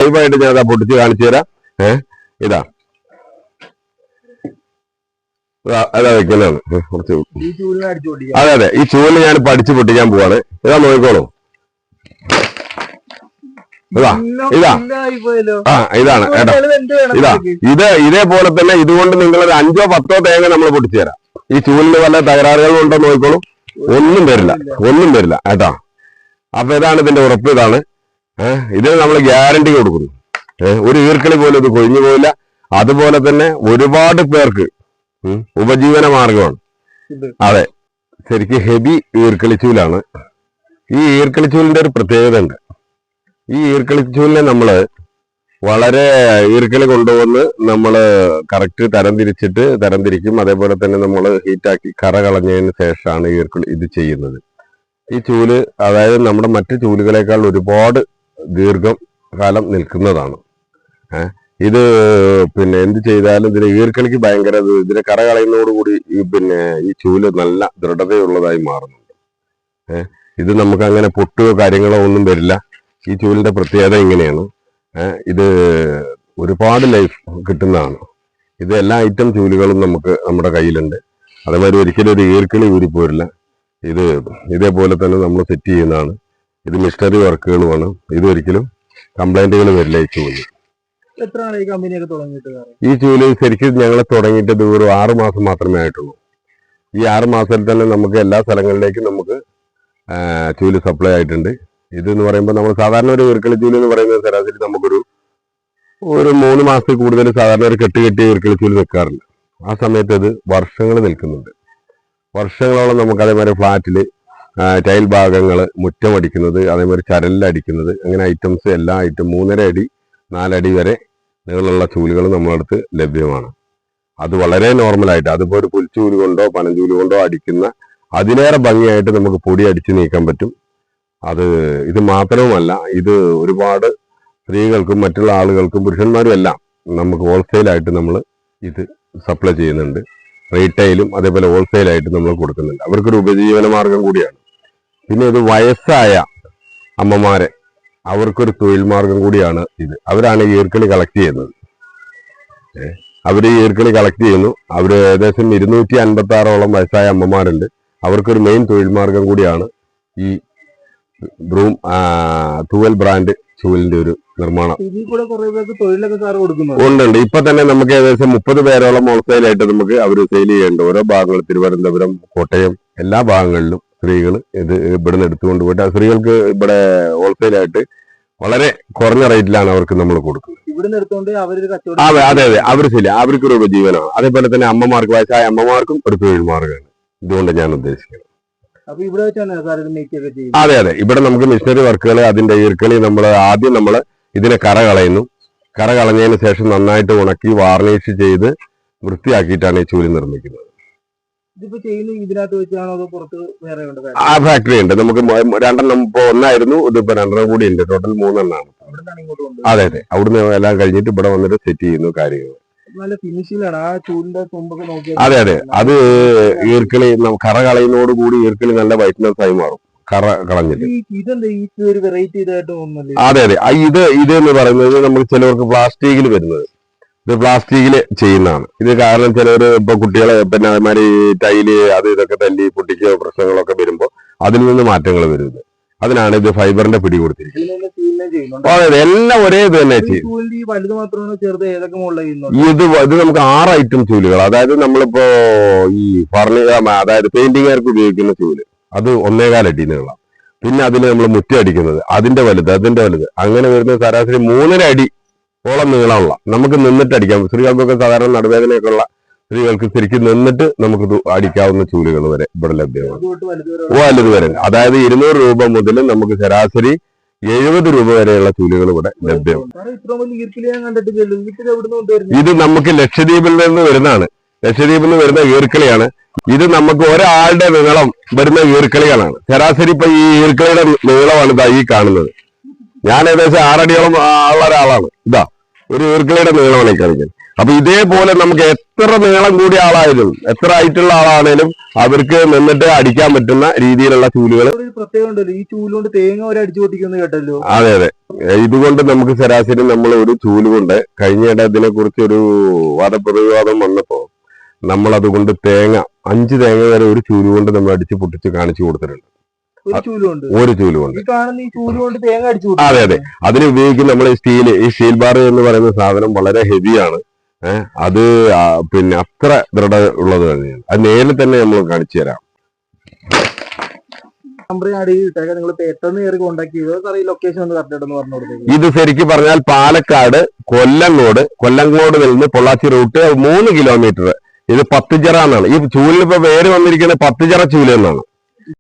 ലൈവായിട്ട് ഞാൻ അതാ പൊട്ടിച്ച് കാണിച്ചു തരാം. ഇതാ അതാ വെക്കുന്നതാണ് കുറച്ച്. അതെ അതെ, ഈ ചൂല് ഞാൻ പഠിച്ചു പൊട്ടിക്കാൻ പോവാണ്. ഇതാ നോക്കിക്കോളൂ. ഇതാ ഇതാ ഇതാണ് കേട്ടോ. ഇതേപോലെ തന്നെ ഇതുകൊണ്ട് നിങ്ങളൊരു 5 or 10 തേങ്ങ നമ്മൾ പൊട്ടിച്ചു തരാം. ഈ ചൂലിന് വല്ല തകരാറുകളും ഉണ്ടോ നോക്കിക്കോളൂ. ഒന്നും വരില്ല കേട്ടോ. അപ്പൊ ഇതാണ് ഇതിന്റെ ഉറപ്പ്. ഇതാണ് ഇതിന് നമ്മൾ ഗ്യാരണ്ടി കൊടുക്കുന്നു. ഒരു ഈർക്കളി പോലും ഇത് കൊഴിഞ്ഞു പോയില്ല. അതുപോലെ തന്നെ ഒരുപാട് പേർക്ക് ഉപജീവന മാർഗമാണ്. അതെ, ശരിക്കും ഹെവി ഈർക്കളിച്ചൂലാണ്. ഈ ഈർക്കളിച്ചൂലിന്റെ ഒരു പ്രത്യേകത ഉണ്ട്. ഈ ഈർക്കളിച്ചൂലിനെ നമ്മള് വളരെ ഈർക്കളി കൊണ്ടുവന്ന് നമ്മള് കറക്റ്റ് തരംതിരിക്കും. അതേപോലെ തന്നെ നമ്മൾ ഹീറ്റാക്കി കറ കളഞ്ഞതിന് ശേഷമാണ് ഈർക്കളി ഇത് ചെയ്യുന്നത്. ഈ ചൂല് അതായത് നമ്മുടെ മറ്റു ചൂലുകളെക്കാൾ ഒരുപാട് ദീർഘം കാലം നിൽക്കുന്നതാണ്. ഇത് പിന്നെ എന്ത് ചെയ്താലും ഇതിന് ഈർക്കളിക്ക് ഭയങ്കര ഇതിന് കറ കളയുന്നതോടുകൂടി ഈ ചൂല് നല്ല ദൃഢതയുള്ളതായി മാറുന്നുണ്ട്. ഇത് നമുക്ക് അങ്ങനെ പൊട്ടുകയോ കാര്യങ്ങളോ ഒന്നും വരില്ല. ഈ ചൂലിന്റെ പ്രത്യേകത ഇങ്ങനെയാണ്. ഇത് ഒരുപാട് ലൈഫ് കിട്ടുന്നതാണ്. ഇത് എല്ലാ ഐറ്റം ചൂലുകളും നമുക്ക് നമ്മുടെ കയ്യിലുണ്ട്. അതേമാതിരി ഒരിക്കലും ഒരു ഈർക്കളി ഊരിപ്പോരില്ല. ഇതേപോലെ തന്നെ നമ്മൾ സെറ്റ് ചെയ്യുന്നതാണ്. ഇത് മിഷണറി വർക്കുകളുമാണ്. ഇതൊരിക്കലും കംപ്ലൈന്റുകൾ വരില്ല. ഈ ചൂല് ഈ ചൂല് ശരിക്കും ഞങ്ങൾ തുടങ്ങിയിട്ട് ഇത് ഒരു 6 മാസം മാത്രമേ ആയിട്ടുള്ളൂ. ഈ 6 മാസത്തിൽ തന്നെ നമുക്ക് എല്ലാ സ്ഥലങ്ങളിലേക്കും നമുക്ക് ചൂല് സപ്ലൈ ആയിട്ടുണ്ട്. ഇതെന്ന് പറയുമ്പോൾ നമ്മൾ സാധാരണ ഒരു ഈർക്കളി ചൂല് എന്ന് പറയുന്നത് ശരാശരി നമുക്കൊരു 3 മാസത്തിൽ കൂടുതൽ സാധാരണ ഒരു കെട്ടിയ ഈർക്കളി ചൂല് നിൽക്കാറില്ല. ആ സമയത്ത് ഇത് വർഷങ്ങൾ നിൽക്കുന്നുണ്ട്. വർഷങ്ങളോളം നമുക്ക് അതേമാതിരി ഫ്ലാറ്റില് ടൈൽ ഭാഗങ്ങൾ മുറ്റമടിക്കുന്നത്, അതേമാതിരി ചരലിലടിക്കുന്നത്, അങ്ങനെ ഐറ്റംസ് എല്ലാ ഐറ്റം 3.5 അടി 4 അടി വരെ നീളമുള്ള ചൂലുകൾ നമ്മളടുത്ത് ലഭ്യമാണ്. അത് വളരെ നോർമലായിട്ട് അതിപ്പോൾ ഒരു പുൽച്ചൂല് കൊണ്ടോ പനഞ്ചൂല് കൊണ്ടോ അടിക്കുന്ന അതിലേറെ ഭംഗിയായിട്ട് നമുക്ക് പൊടി അടിച്ച് നീക്കാൻ പറ്റും. ഇത് മാത്രവുമല്ല, ഇത് ഒരുപാട് സ്ത്രീകൾക്കും മറ്റുള്ള ആളുകൾക്കും പുരുഷന്മാരും എല്ലാം നമുക്ക് ഹോൾസെയിലായിട്ട് നമ്മൾ ഇത് സപ്ലൈ ചെയ്യുന്നുണ്ട്. റീറ്റെയിലും അതേപോലെ ഹോൾസെയിലായിട്ട് നമ്മൾ കൊടുക്കുന്നുണ്ട്. അവർക്കൊരു ഉപജീവന മാർഗം കൂടിയാണ്. പിന്നെ ഇത് വയസ്സായ അമ്മമാരെ അവർക്കൊരു തൊഴിൽ മാർഗം കൂടിയാണ് ഇത്. അവരാണ് ഈ ഈർക്കളി കളക്ട് ചെയ്യുന്നത്. അവർ ഈ ഈർക്കളി കളക്ട് ചെയ്യുന്നു. അവർ ഏകദേശം 256ഓളം വയസ്സായ അമ്മമാരുണ്ട്. അവർക്കൊരു മെയിൻ തൊഴിൽ മാർഗം കൂടിയാണ് ഈ ബ്രൂം തൂവൽ ബ്രാൻഡ് ചൂലിന്റെ ഒരു നിർമ്മാണം. ഉണ്ട്. ഇപ്പൊ തന്നെ നമുക്ക് ഏകദേശം 30 പേരോളം ഹോൾസെയിലായിട്ട് നമുക്ക് അവർ സെയിൽ ചെയ്യേണ്ട ഓരോ ഭാഗങ്ങൾ തിരുവനന്തപുരം, കോട്ടയം എല്ലാ ഭാഗങ്ങളിലും സ്ത്രീകൾ ഇത് ഇവിടുന്ന് എടുത്തുകൊണ്ട് പോയിട്ട് സ്ത്രീകൾക്ക് ഇവിടെ ഹോൾസെയിലായിട്ട് വളരെ കുറഞ്ഞ റേറ്റിലാണ് അവർക്ക് നമ്മൾ കൊടുക്കുന്നത്. അതെ അതെ, അവർ ശരി, അവർക്കൊരു ഉപജീവനമാണ്. അതേപോലെ തന്നെ അമ്മമാർക്ക്, വയസ്സായ അമ്മമാർക്കും ഒരു തൊഴിൽ മാർഗമാണ് ഇതുകൊണ്ട് ഞാൻ ഉദ്ദേശിക്കുന്നത്. അതെ അതെ, ഇവിടെ നമുക്ക് മിഷനറി വർക്കുകൾ, അതിന്റെ ഈർക്കളി ആദ്യം നമ്മൾ ഇതിനെ കറ കളയുന്നു. കറ കളഞ്ഞതിന് ശേഷം നന്നായിട്ട് ഉണക്കി വാർണിഷ് ചെയ്ത് വൃത്തിയാക്കിയിട്ടാണ് ഈ ചൂല് നിർമ്മിക്കുന്നത്. ആ ഫാക്ടറി ഉണ്ട് നമുക്ക് 2 ഇപ്പൊ 1 ഇതിപ്പോ 2 കൂടി ഉണ്ട്. ടോട്ടൽ 3 അതെ അതെ, അവിടുന്ന് എല്ലാം കഴിഞ്ഞിട്ട് ഇവിടെ വന്നിട്ട് സെറ്റ് ചെയ്യുന്നു കാര്യങ്ങൾ. അതെ അതെ, അത് ഈർക്കളി കറ കളയുന്നതോട് കൂടി ഈർക്കളി നല്ല വൈറ്റ്നസ് ആയി മാറും കറ കളഞ്ഞിട്ട്. അതെ അതെ, ഇത് എന്ന് പറയുന്നത് നമുക്ക് ചിലവർക്ക് പ്ലാസ്റ്റിക്കിൽ വരുന്നത്, ഇത് പ്ലാസ്റ്റിക്കിൽ ചെയ്യുന്നതാണ്. ഇത് കാരണം ചിലവർ ഇപ്പൊ കുട്ടികളെ പിന്നെ അതേമാതിരി ടൈല് ഇതൊക്കെ തല്ലി പൊട്ടിക്കോ പ്രശ്നങ്ങളൊക്കെ വരുമ്പോ അതിൽ നിന്ന് മാറ്റങ്ങൾ വരുന്നത്. അതിനാണ് ഇത് ഫൈബറിന്റെ പിടി കൊടുത്തിരിക്കുന്നത്. അതെ അതെ, എല്ലാം ഒരേ ഇത് തന്നെ ചെയ്യും. ഇത് നമുക്ക് 6 ഐറ്റം ചൂലുകൾ, അതായത് നമ്മളിപ്പോ ഈ അതായത് പെയിന്റിങ്ങുകാർക്ക് ഉപയോഗിക്കുന്ന ചൂല് അത് 1.25 അടി നീളം. പിന്നെ അതിന് നമ്മൾ മുറ്റം അടിക്കുന്നത് അതിന്റെ വലുത് അങ്ങനെ വരുന്ന ശരാശരി 3.5 അടി ഓളം നീളമുള്ള നമുക്ക് നിന്നിട്ട് അടിക്കാം. സ്ത്രീകൾക്കൊക്കെ സാധാരണ നടുവേദനയൊക്കെ ഉള്ള സ്ത്രീകൾക്ക് ശരിക്കും നിന്നിട്ട് നമുക്ക് അടിക്കാവുന്ന ചൂലുകൾ വരെ ഇവിടെ ലഭ്യമാണ്. വലുത് വരെ, അതായത് 200 രൂപ മുതൽ നമുക്ക് ശരാശരി 70 രൂപ വരെയുള്ള ചൂലുകൾ ഇവിടെ ലഭ്യമാണ്. ഇത് നമുക്ക് ലക്ഷദ്വീപിൽ നിന്ന് വരുന്നതാണ്. ലക്ഷദ്വീപിൽ നിന്ന് വരുന്ന ഈർക്കളിയാണ്. ഇത് നമുക്ക് ഒരാളുടെ നീളം വരുന്ന ഈർക്കളികളാണ്. ശരാശരി ഇപ്പൊ ഈ ഈർക്കളിയുടെ നീളമാണ് ഇതാ ഈ കാണുന്നത്. ഞാൻ ഏകദേശം 6 അടിയോളം ഉള്ള ഒരാളാണ്. ഇതാ ഒരു ഈർക്കളിയുടെ നീളമാണ് ഈ കളിക്കുന്നത്. അപ്പൊ ഇതേപോലെ നമുക്ക് എത്ര നീളം കൂടിയ ആളായാലും എത്ര ഹൈറ്റുള്ള ആളാണേലും അവർക്ക് നിന്നിട്ട് അടിക്കാൻ പറ്റുന്ന രീതിയിലുള്ള ചൂലുകൾ. ഈ ചൂലുകൊണ്ട് തേങ്ങ വരെ അടിച്ചു പൊട്ടിക്കുന്നു കേട്ടല്ലോ. അതെ അതെ, ഇതുകൊണ്ട് നമുക്ക് ശരാശരി നമ്മൾ ഒരു ചൂല് കൊണ്ട് കഴിഞ്ഞിടെ ഇതിനെ കുറിച്ച് ഒരു വാദപ്രതിവാദം വന്നപ്പോ നമ്മൾ അതുകൊണ്ട് 5 തേങ്ങ വരെ ഒരു ചൂല് കൊണ്ട് നമ്മൾ അടിച്ച് പൊട്ടിച്ച് കാണിച്ചു കൊടുത്തിട്ടുണ്ട്. ഒരു ചൂല് കൊണ്ട്. അതെ അതെ, അതിന് ഉപയോഗിക്കുന്ന നമ്മൾ ഈ സ്റ്റീൽ ബാർ എന്ന് പറയുന്ന സാധനം വളരെ ഹെവിയാണ്. അത് പിന്നെ അത്ര ദൃഢ ഉള്ളത് തന്നെയാണ്. അത് നേരിൽ തന്നെ നമ്മൾ കാണിച്ചു തരാം. ഇത് ശരിക്കും പറഞ്ഞാൽ പാലക്കാട് കൊല്ലങ്കോട് നിന്ന് പൊള്ളാച്ചി റൂട്ട് 3 കിലോമീറ്റർ. ഇത് 10 ചിറ എന്നാണ്. ഈ ചൂലിന് ഇപ്പൊ പേര് വന്നിരിക്കുന്നത് 10 ചിറ ചൂല് എന്നാണ്.